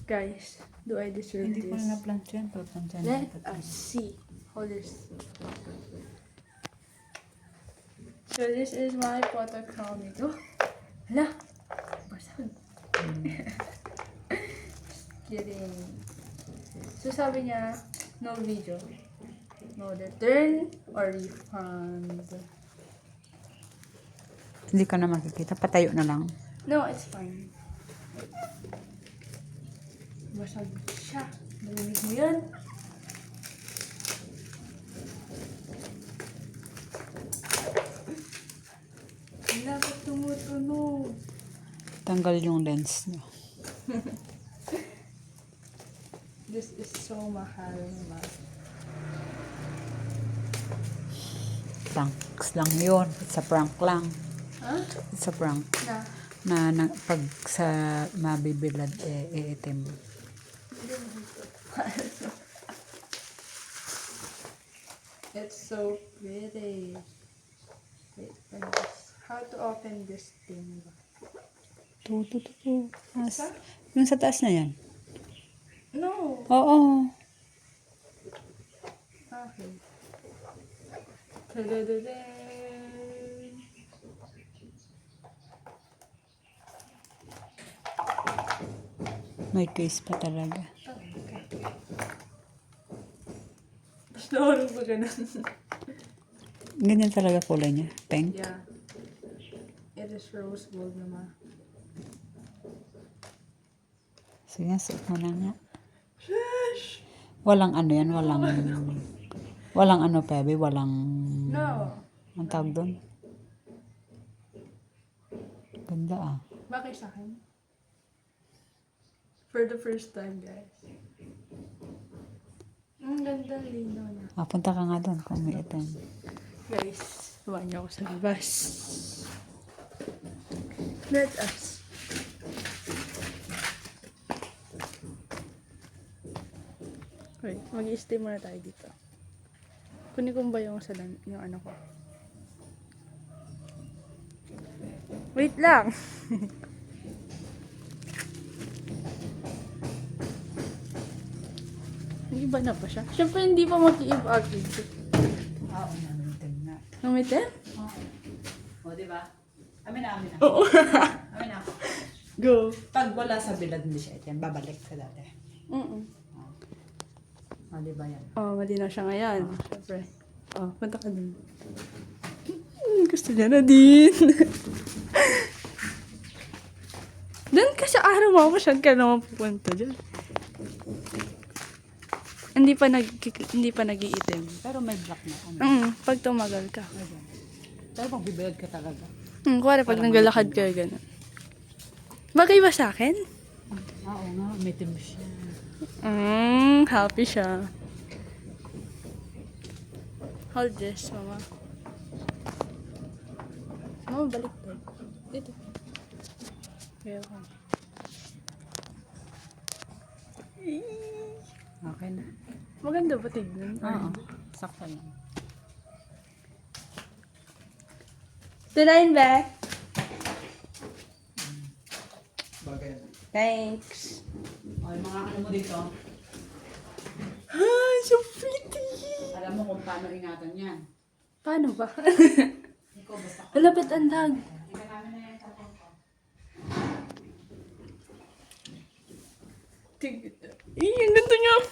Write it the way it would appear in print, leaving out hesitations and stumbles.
Guys, do I deserve Hindi ko this? na na-plant yan. Plant yan. Let us see. Hold this. So this is my photochrome ito. Hala! Basag. Just kidding. So sabi niya, no video. No return or refund. Hindi ka na makikita. Patayo na lang. No, it's fine. Basag siya. Narinig mo yan? Wala ka tumutunog. Tanggal yung lens niya. This is so mahal naman. Pranks lang yun. It's a prank lang. Huh? It's a prank. Na? Na pag sa mabibilad, iitim. It's so pretty. Wait for this. How to open this thing? Taas. Yung sa taas na yan. No. Oo. Okay. Ta-da-da-da. May case pa talaga. Naurog ba ganun? Ganyan talaga kulay niya. Pink. Yeah. It is rose gold naman. Sige, suot mo na nga. Shush! Walang ano yan. Walang ano, Pebe. Walang... No. Ang tawag doon? Ganda ah. Bakit sa akin? For the first time, guys. Ang ganda lino na. Punta ka nga doon kung may item. Guys, huwag niyo ako sa labas. Let us. Wait, mag-i-stay muna tayo dito. Kunin ko ba yung yung ano ko? Wait lang! Iba na ba siya? Siyempre hindi pa mag-i-iba agad. Oo, namitin na. Namitin? O, diba? Amin na. Oo. Amin na. Go. Pag wala sa bilad hindi siya itim, babalik sa dati. O, diba yan? Oh, malinaw siya ngayon. Siyempre. Oh, punta ka dun. Gusto niya na din. Doon ka sa araw mo, masyad ka naman pupunta dyan. Hindi pa nag-iitim. Pero may black na. Ano? Pag tumagal ka. Pero pag bibilad ka talaga. Kuwari pag naglalakad ka, gano'n. Bagay ba sa akin? Oo nga, may itim siya. Happy siya. Hold this, mama. Mama, balik tayo. Dito. Kaya ako. Okay na. Maganda ba tignan? Oo. Sakto lang. Tinayin ba? Bagay na. Thanks. Okay, mga ano mo dito. Ay, so pretty! Alam mo kung paano ingatan yan. Paano ba? Ikaw basta. Malapit ang tag. Ika namin na yan. Ang ganda niya.